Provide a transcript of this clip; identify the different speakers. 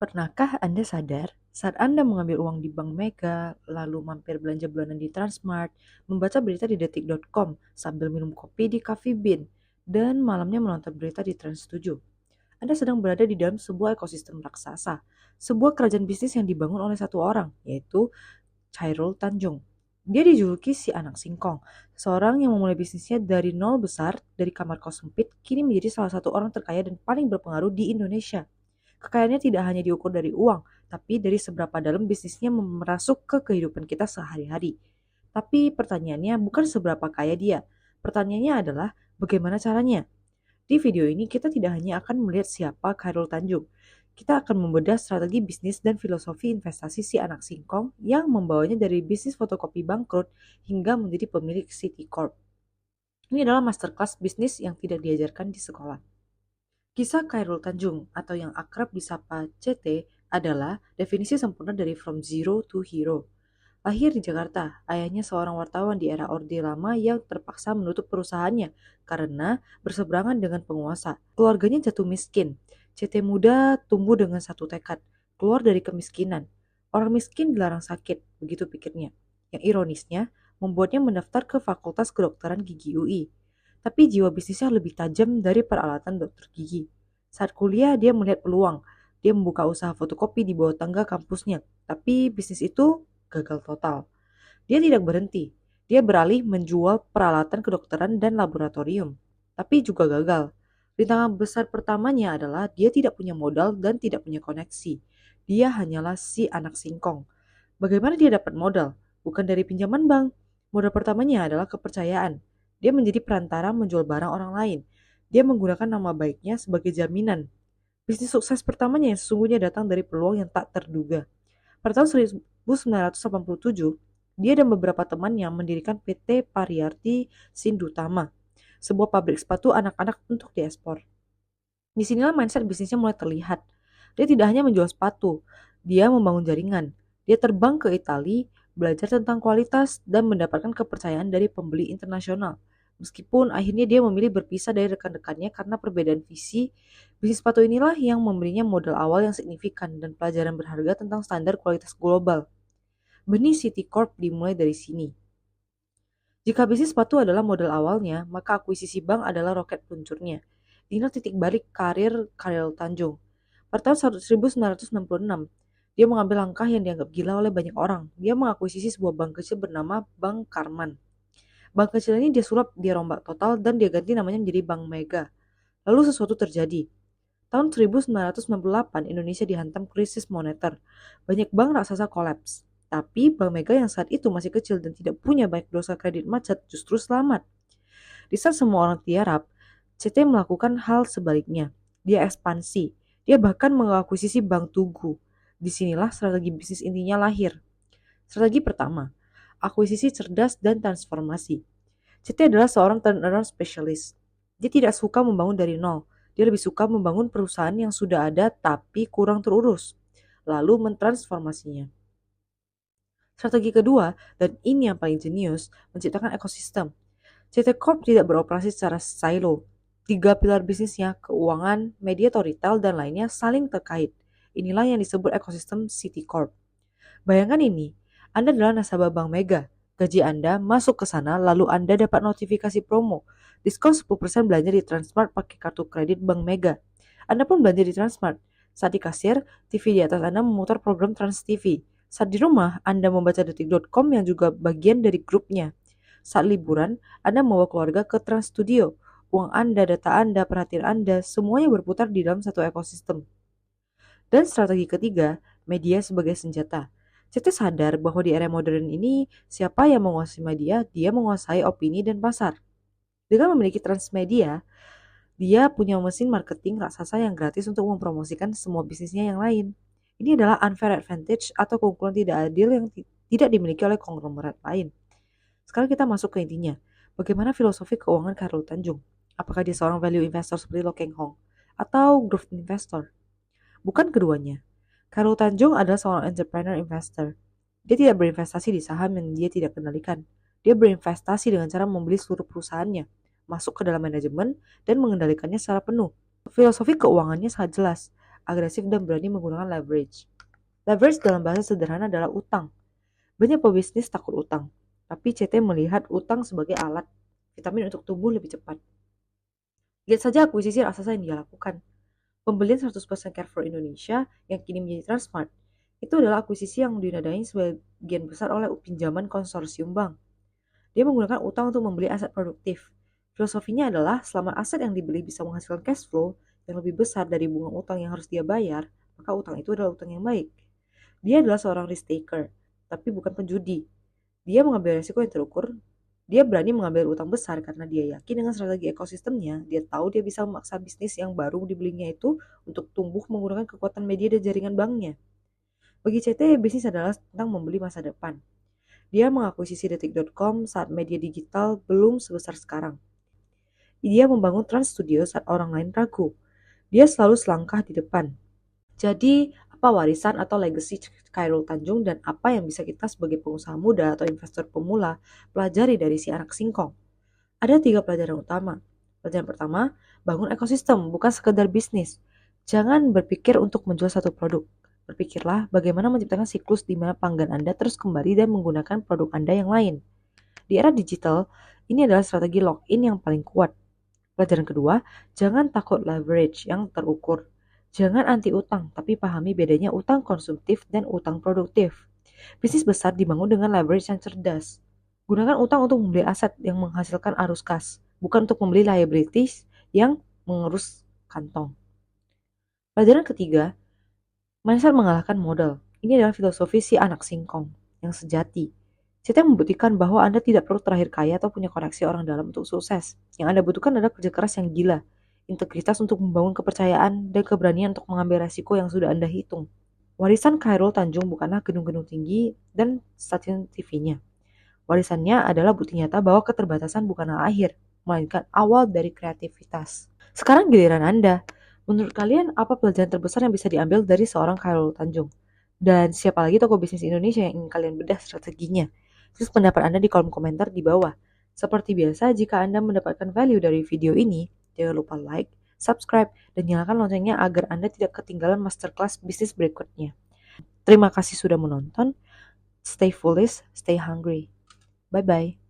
Speaker 1: Pernahkah Anda sadar saat Anda mengambil uang di Bank Mega, lalu mampir belanja bulanan di Transmart, membaca berita di detik.com sambil minum kopi di Coffee Bean, dan malamnya menonton berita di Trans 7? Anda sedang berada di dalam sebuah ekosistem raksasa, sebuah kerajaan bisnis yang dibangun oleh satu orang, yaitu Chairul Tanjung. Dia dijuluki si anak singkong, seorang yang memulai bisnisnya dari nol besar, dari kamar kos sempit, kini menjadi salah satu orang terkaya dan paling berpengaruh di Indonesia. Kekayaannya tidak hanya diukur dari uang, tapi dari seberapa dalam bisnisnya merasuk ke kehidupan kita sehari-hari. Tapi pertanyaannya bukan seberapa kaya dia. Pertanyaannya adalah bagaimana caranya? Di video ini kita tidak hanya akan melihat siapa Khairul Tanjung. Kita akan membedah strategi bisnis dan filosofi investasi si anak singkong yang membawanya dari bisnis fotokopi bangkrut hingga menjadi pemilik City Corp. Ini adalah masterclass bisnis yang tidak diajarkan di sekolah. Kisah Khairul Tanjung atau yang akrab disapa CT adalah definisi sempurna dari From Zero to Hero. Lahir di Jakarta, ayahnya seorang wartawan di era Orde Lama yang terpaksa menutup perusahaannya karena berseberangan dengan penguasa. Keluarganya jatuh miskin. CT muda tumbuh dengan satu tekad, keluar dari kemiskinan. Orang miskin dilarang sakit, begitu pikirnya. Yang ironisnya, membuatnya mendaftar ke Fakultas Kedokteran Gigi UI. Tapi jiwa bisnisnya lebih tajam dari peralatan dokter gigi. Saat kuliah, dia melihat peluang. Dia membuka usaha fotokopi di bawah tangga kampusnya. Tapi bisnis itu gagal total. Dia tidak berhenti. Dia beralih menjual peralatan kedokteran dan laboratorium. Tapi juga gagal. Rintangan besar pertamanya adalah dia tidak punya modal dan tidak punya koneksi. Dia hanyalah si anak singkong. Bagaimana dia dapat modal? Bukan dari pinjaman bank. Modal pertamanya adalah kepercayaan. Dia menjadi perantara menjual barang orang lain. Dia menggunakan nama baiknya sebagai jaminan. Bisnis sukses pertamanya yang sesungguhnya datang dari peluang yang tak terduga. Pada tahun 1987, dia dan beberapa temannya mendirikan PT Pariarti Sindutama, sebuah pabrik sepatu anak-anak untuk diekspor. Disinilah mindset bisnisnya mulai terlihat. Dia tidak hanya menjual sepatu, dia membangun jaringan. Dia terbang ke Italia, belajar tentang kualitas, dan mendapatkan kepercayaan dari pembeli internasional. Meskipun akhirnya dia memilih berpisah dari rekan-rekannya karena perbedaan visi, bisnis sepatu inilah yang memberinya modal awal yang signifikan dan pelajaran berharga tentang standar kualitas global. Benih City Corp dimulai dari sini. Jika bisnis sepatu adalah modal awalnya, maka akuisisi bank adalah roket peluncurnya. Inilah titik balik karir Khairul Tanjung. Pada tahun 1966, dia mengambil langkah yang dianggap gila oleh banyak orang. Dia mengakuisisi sebuah bank kecil bernama Bank Karman. Bank kecil ini dia sulap, dia rombak total, dan dia ganti namanya menjadi Bank Mega. Lalu sesuatu terjadi. Tahun 1998, Indonesia dihantam krisis moneter. Banyak bank raksasa kolaps. Tapi Bank Mega yang saat itu masih kecil dan tidak punya banyak dosa kredit macet justru selamat. Di saat semua orang tiarap, CT melakukan hal sebaliknya. Dia ekspansi. Dia bahkan mengakuisisi Bank Tugu. Disinilah strategi bisnis intinya lahir. Strategi pertama, akuisisi cerdas dan transformasi. CT adalah seorang turnaround specialist. Dia tidak suka membangun dari nol. Dia lebih suka membangun perusahaan yang sudah ada tapi kurang terurus, lalu mentransformasinya. Strategi kedua, dan ini yang paling jenius, menciptakan ekosistem. CT Corp tidak beroperasi secara silo. Tiga pilar bisnisnya, keuangan, media atau retail, dan lainnya saling terkait. Inilah yang disebut ekosistem City Corp. Bayangkan ini, Anda adalah nasabah Bank Mega. Gaji Anda masuk ke sana, lalu Anda dapat notifikasi promo. Diskon 10% belanja di Transmart pakai kartu kredit Bank Mega. Anda pun belanja di Transmart. Saat di kasir, TV di atas Anda memutar program Trans TV. Saat di rumah, Anda membaca detik.com yang juga bagian dari grupnya. Saat liburan, Anda membawa keluarga ke Trans Studio. Uang Anda, data Anda, perhatian Anda, semuanya berputar di dalam satu ekosistem. Dan strategi ketiga, media sebagai senjata. CT sadar bahwa di era modern ini, siapa yang menguasai media, dia menguasai opini dan pasar. Dengan memiliki transmedia, dia punya mesin marketing raksasa yang gratis untuk mempromosikan semua bisnisnya yang lain. Ini adalah unfair advantage atau keunggulan tidak adil yang tidak dimiliki oleh konglomerat lain. Sekarang kita masuk ke intinya. Bagaimana filosofi keuangan Khairul Tanjung? Apakah dia seorang value investor seperti Lo Keng Hong? Atau growth investor? Bukan keduanya. Khairul Tanjung adalah seorang entrepreneur investor. Dia tidak berinvestasi di saham yang dia tidak kendalikan. Dia berinvestasi dengan cara membeli seluruh perusahaannya, masuk ke dalam manajemen, dan mengendalikannya secara penuh. Filosofi keuangannya sangat jelas. agresif, dan berani menggunakan leverage. Leverage dalam bahasa sederhana adalah utang. Banyak pebisnis takut utang, tapi CT melihat utang sebagai alat vitamin untuk tumbuh lebih cepat. Lihat saja akuisisi raksasa yang dia lakukan. Pembelian 100% Carrefour Indonesia yang kini menjadi Transmart, itu adalah akuisisi yang dinadai sebagian besar oleh pinjaman konsorsium bank. Dia menggunakan utang untuk membeli aset produktif. Filosofinya adalah selama aset yang dibeli bisa menghasilkan cash flow yang lebih besar dari bunga utang yang harus dia bayar, maka utang itu adalah utang yang baik. Dia adalah seorang risk taker, tapi bukan penjudi. Dia mengambil risiko yang terukur. Dia berani mengambil utang besar karena dia yakin dengan strategi ekosistemnya. Dia tahu dia bisa memaksa bisnis yang baru dibelinya itu untuk tumbuh menggunakan kekuatan media dan jaringan banknya. Bagi CT, bisnis adalah tentang membeli masa depan. Dia mengakuisisi Detik.com saat media digital belum sebesar sekarang. Dia membangun Trans Studio saat orang lain ragu. Dia selalu selangkah di depan. Jadi, apa warisan atau legacy Khairul Tanjung dan apa yang bisa kita sebagai pengusaha muda atau investor pemula pelajari dari si anak singkong? Ada 3 pelajaran utama. Pelajaran pertama, bangun ekosistem, bukan sekedar bisnis. Jangan berpikir untuk menjual satu produk. Berpikirlah bagaimana menciptakan siklus di mana pelanggan Anda terus kembali dan menggunakan produk Anda yang lain. Di era digital, ini adalah strategi lock-in yang paling kuat. Pelajaran kedua, jangan takut leverage yang terukur. Jangan anti utang, tapi pahami bedanya utang konsumtif dan utang produktif. Bisnis besar dibangun dengan leverage yang cerdas. Gunakan utang untuk membeli aset yang menghasilkan arus kas, bukan untuk membeli liabilities yang mengerus kantong. Pelajaran ketiga, mindset mengalahkan modal. Ini adalah filosofi si anak singkong yang sejati. CT membuktikan bahwa Anda tidak perlu terakhir kaya atau punya koneksi orang dalam untuk sukses. Yang Anda butuhkan adalah kerja keras yang gila, integritas untuk membangun kepercayaan, dan keberanian untuk mengambil resiko yang sudah Anda hitung. Warisan Khairul Tanjung bukanlah gedung-gedung tinggi dan stasiun TV-nya. Warisannya adalah bukti nyata bahwa keterbatasan bukanlah akhir, melainkan awal dari kreativitas. Sekarang giliran Anda. Menurut kalian, apa pelajaran terbesar yang bisa diambil dari seorang Khairul Tanjung? Dan siapa lagi tokoh bisnis Indonesia yang ingin kalian bedah strateginya? Tulis pendapat Anda di kolom komentar di bawah. Seperti biasa, jika Anda mendapatkan value dari video ini, jangan lupa like, subscribe, dan nyalakan loncengnya agar Anda tidak ketinggalan masterclass bisnis berikutnya. Terima kasih sudah menonton. Stay foolish, stay hungry. Bye-bye.